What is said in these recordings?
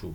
2।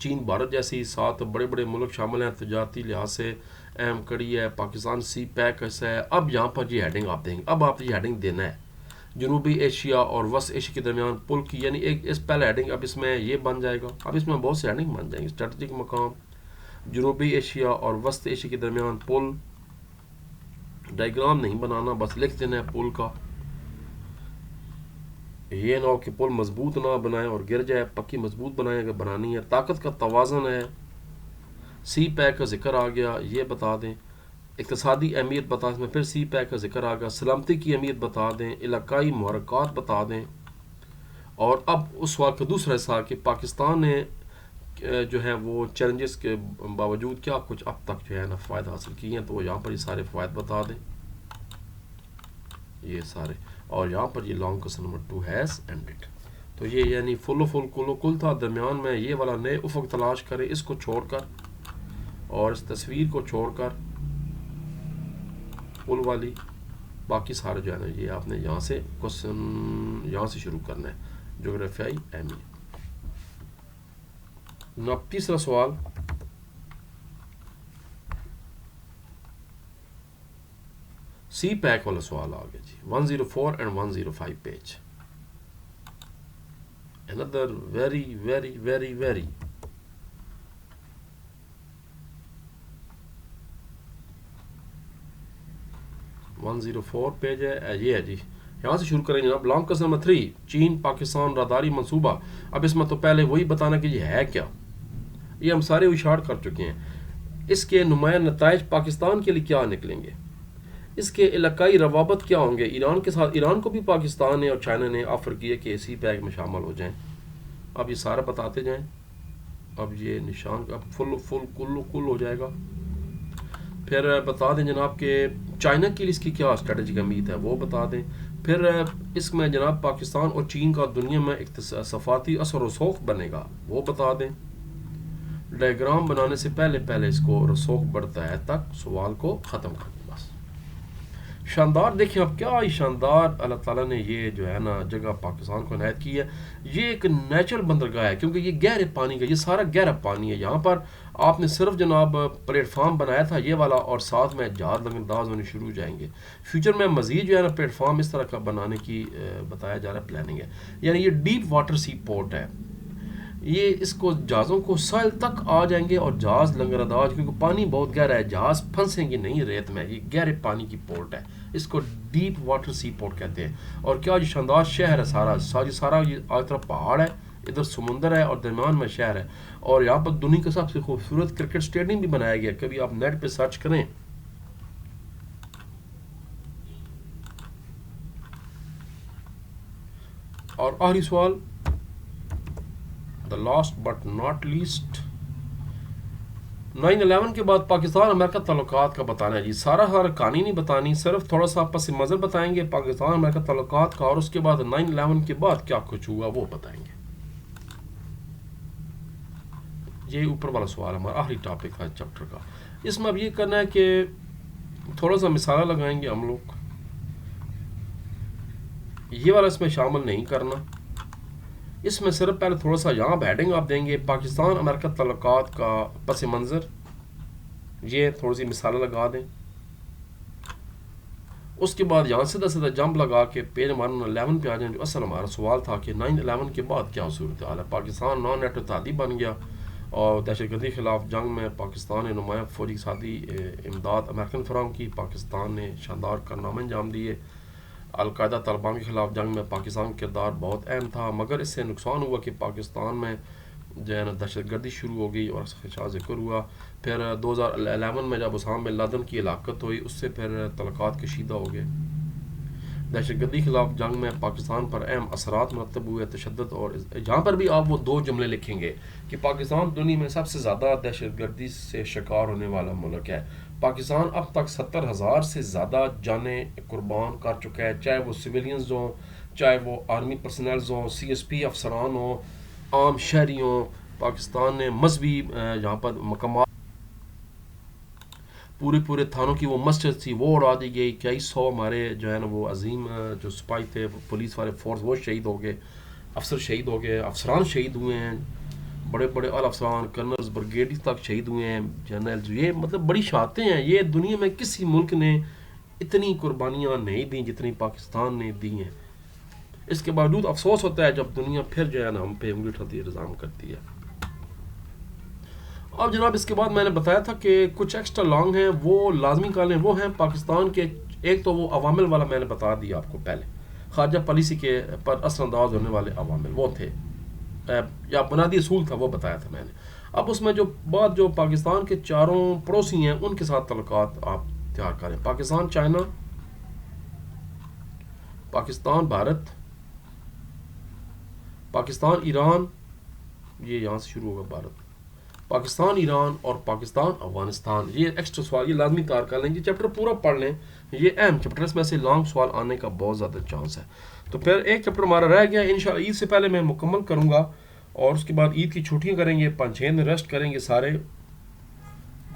چین بھارت جیسی 7 بڑے بڑے ملک شامل ہیں، تجارتی لحاظ سے اہم کڑی ہے، پاکستان سی پیک حصہ ہے۔ اب یہاں پر یہ ہیڈنگ آپ دیں گے، اب آپ یہ ہیڈنگ دینا ہے جنوبی ایشیا اور وسط ایشیا کے درمیان پل کی، یعنی ایک اس پہلے ہیڈنگ اب اس میں یہ بن جائے گا، اب اس میں بہت سے ہیڈنگ بن جائیں گے۔ اسٹریٹجک مقام جنوبی ایشیا اور وسط ایشیا کے درمیان پل، ڈائیگرام نہیں بنانا، بس لکھ دینا ہے پل کا، یہ نہ ہو کہ پل مضبوط نہ بنائیں اور گر جائے، پکی مضبوط بنائیں اگر بنانی ہے۔ طاقت کا توازن ہے، سی پیک کا ذکر آ گیا، یہ بتا دیں۔ اقتصادی اہمیت بتا دیں، پھر سی پیک کا ذکر آ گیا۔ سلامتی کی اہمیت بتا دیں، علاقائی محرکات بتا دیں۔ اور اب اس سوال کا دوسرا حصہ کہ پاکستان نے جو ہے وہ چیلنجز کے باوجود کیا کچھ اب تک جو ہے نا فوائد حاصل کیے ہیں، تو وہ یہاں پر یہ سارے فوائد بتا دیں، یہ سارے۔ اور یہاں پر یہ long question number 2 has ended. تو یہ یعنی فل و فل کل و کل تھا، درمیان میں یہ والا نئے افق تلاش کریں، اس کو چھوڑ کر اور اس تصویر کو چھوڑ کر پل والی، باقی سارے جو ہے نا یہ آپ نے یہاں سے کوسچن یہاں سے شروع کرنا ہے، جغرافیائی اہمیت۔ اب تیسرا سوال، سی پیک والا سوال آ گیا جی، 104 and 105 page. another very very very very 104 page ہے، یہ ہے جی، یہاں سے شروع کریں جناب۔ لانگ کوسچن نمبر 3، چین پاکستان راداری منصوبہ۔ اب اس میں تو پہلے وہی بتانا کہ یہ ہے کیا، یہ ہم سارے اشارٹ کر چکے ہیں۔ اس کے نمایاں نتائج پاکستان کے لیے کیا نکلیں گے، اس کے علاقائی روابط کیا ہوں گے ایران کے ساتھ، ایران کو بھی پاکستان نے اور چائنا نے آفر کیا کہ سی پیک میں شامل ہو جائیں۔ اب یہ سارا بتاتے جائیں، اب یہ نشان اب فل کل ہو جائے گا۔ پھر بتا دیں جناب کہ چائنا کے لیے اس کی کیا اسٹریٹجک اہمیت ہے، وہ بتا دیں۔ پھر اس میں جناب پاکستان اور چین کا دنیا میں سفارتی اثر و رسوخ بنے گا، وہ بتا دیں۔ ڈائیگرام بنانے سے پہلے اس کو رسوخ بڑھتا ہے تک سوال کو ختم کر دیں بس۔ شاندار، دیکھیں اب کیا شاندار اللہ تعالیٰ نے یہ جو ہے نا جگہ پاکستان کو عنایت کی ہے۔ یہ ایک نیچرل بندرگاہ ہے کیونکہ یہ گہرے پانی کا، یہ سارا گہرا پانی ہے۔ یہاں پر آپ نے صرف جناب پلیٹ فارم بنایا تھا یہ والا، اور ساتھ میں جہاز انداز ہونے شروع ہو جائیں گے۔ فیوچر میں مزید جو ہے نا پلیٹ فارم اس طرح کا بنانے کی بتایا جا رہا ہے، پلاننگ ہے۔ یعنی یہ ڈیپ واٹر سی پورٹ ہے، یہ اس کو جہازوں کو ساحل تک آ جائیں گے اور جہاز لنگر انداز، کیونکہ پانی بہت گہرا ہے، جہاز پھنسیں گے نہیں ریت میں، یہ گہرے پانی کی پورٹ ہے، اس کو ڈیپ واٹر سی پورٹ کہتے ہیں۔ اور کیا یہ شاندار شہر ہے، سارا یہ آج طرف پہاڑ ہے، ادھر سمندر ہے اور درمیان میں شہر ہے۔ اور یہاں پر دنیا کا سب سے خوبصورت کرکٹ اسٹیڈیم بھی بنایا گیا، کبھی آپ نیٹ پہ سرچ کریں۔ اور آخری سوال، the last but not least، 9/11 کے بعد پاکستان امریکہ تعلقات کا بتانا ہے جی، سارا کہانی نہیں بتانی، صرف تھوڑا سا پس منظر بتائیں گے پاکستان امریکہ تعلقات کا، اور اس کے بعد 9/11 کے بعد کیا کچھ ہوا وہ بتائیں گے۔ یہ اوپر والا سوال ہمارا آخری ٹاپک تھا چیپٹر کا۔ اس میں اب یہ کرنا ہے کہ تھوڑا سا مثالہ لگائیں گے ہم لوگ، یہ والا اس میں شامل نہیں کرنا، اس میں صرف پہلے تھوڑا سا یہاں ہیڈنگ آپ دیں گے پاکستان امریکہ تعلقات کا پس منظر، یہ تھوڑی سی مثالیں لگا دیں۔ اس کے بعد یہاں سیدھا جمپ لگا کے پیج نمبر 11 پہ آ جائیں، جو اصل ہمارا سوال تھا کہ 9/11 کے بعد کیا صورتحال ہے۔ پاکستان نان نیٹو اتحادی بن گیا اور دہشت گردی کے خلاف جنگ میں پاکستان نے نمایاں فوجی اقتصادی امداد امریکن فراہم کی، پاکستان نے شاندار کارنامے انجام دیے۔ القاعدہ طالبان کے خلاف جنگ میں پاکستان کا کردار بہت اہم تھا، مگر اس سے نقصان ہوا کہ پاکستان میں جو ہے نا دہشت گردی شروع ہو گئی اور اس کا ذکر ہوا۔ پھر 2011 میں جب اسامہ بن لادن کی ہلاکت ہوئی، اس سے پھر تعلقات کشیدہ ہو گئے۔ دہشت گردی کے خلاف جنگ میں پاکستان پر اہم اثرات مرتب ہوئے، تشدد، اور جہاں پر بھی آپ وہ 2 جملے لکھیں گے کہ پاکستان دنیا میں سب سے زیادہ دہشت گردی سے شکار ہونے والا ملک ہے۔ پاکستان اب تک 70,000 سے زیادہ جانیں قربان کر چکا ہے، چاہے وہ سویلینز ہوں، چاہے وہ آرمی پرسنلز ہوں، CSP افسران ہوں، عام شہری ہوں۔ پاکستان نے مذہبی یہاں پر مقامات، پورے تھانوں کی وہ مسجد تھی وہ اڑا دی گئی، کئی 100 ہمارے جو ہے نا وہ عظیم جو سپاہی تھے، پولیس والے فورس، وہ شہید ہو گئے، افسر شہید ہو گئے، افسران شہید ہوئے ہیں، بڑے بڑے اعلی افسران کرنلز بریگیڈیئر تک شہید ہوئے ہیں، جنرل، یہ مطلب بڑی شہادتیں ہیں. یہ دنیا میں کسی ملک نے اتنی قربانیاں نہیں دیں جتنی پاکستان نے دی ہیں. اس کے باوجود افسوس ہوتا ہے جب دنیا پھر جو ہے نا ہم پہ انگلی اٹھاتی ہے، الزام کرتی ہے. اب جناب اس کے بعد میں نے بتایا تھا کہ کچھ ایکسٹرا لانگ ہیں، وہ لازمی کال ہیں. وہ ہیں پاکستان کے، ایک تو وہ عوامل والا میں نے بتا دیا آپ کو پہلے، خارجہ پالیسی کے پر اثر انداز ہونے والے عوامل وہ تھے، یا بنیادی اصول تھا وہ بتایا تھا میں نے. اب اس میں جو بات جو پاکستان کے چاروں پڑوسی ہیں ان کے ساتھ تعلقات آپ تیار کریں. پاکستان چائنا، پاکستان بھارت، پاکستان ایران، یہ یہاں سے شروع ہوگا بھارت، پاکستان ایران اور پاکستان افغانستان. یہ ایکسٹرا سوال یہ لازمی تیار کر لیں. یہ چیپٹر پورا پڑھ لیں، یہ اہم چیپٹر، اس میں سے لانگ سوال آنے کا بہت زیادہ چانس ہے. تو پھر ایک چیپٹر ہمارا رہ گیا، انشاءاللہ عید سے پہلے میں مکمل کروں گا، اور اس کے بعد عید کی چھٹیاں کریں گے، 5-6 دن ریسٹ کریں گے، سارے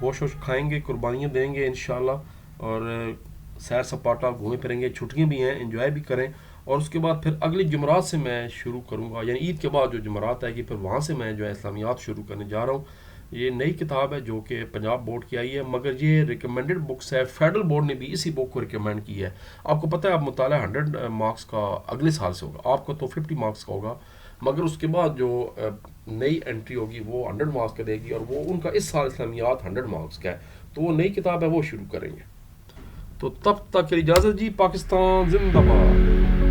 گوشت ووشت کھائیں گے، قربانیاں دیں گے انشاءاللہ، اور سیر سپاٹا گھومیں پھریں گے. چھٹیاں بھی ہیں، انجوائے بھی کریں. اور اس کے بعد پھر اگلی جمعرات سے میں شروع کروں گا، یعنی عید کے بعد جو جمعرات آئے گی پھر وہاں سے میں جو ہے اسلامیات شروع کرنے جا رہا ہوں. یہ نئی کتاب ہے جو کہ پنجاب بورڈ کی آئی ہے، مگر یہ ریکمینڈڈ بکس ہے. فیڈرل بورڈ نے بھی اسی بک کو ریکمینڈ کی ہے. آپ کو پتہ ہے اب مطالعہ 100 مارکس کا اگلے سال سے ہوگا، آپ کو تو 50 مارکس کا ہوگا، مگر اس کے بعد جو نئی انٹری ہوگی وہ 100 مارکس کا دے گی، اور وہ ان کا اس سال اسلامیات 100 مارکس کا ہے. تو وہ نئی کتاب ہے، وہ شروع کریں گے. تو تب تک کے لیے اجازت جی. پاکستان زندہ باد.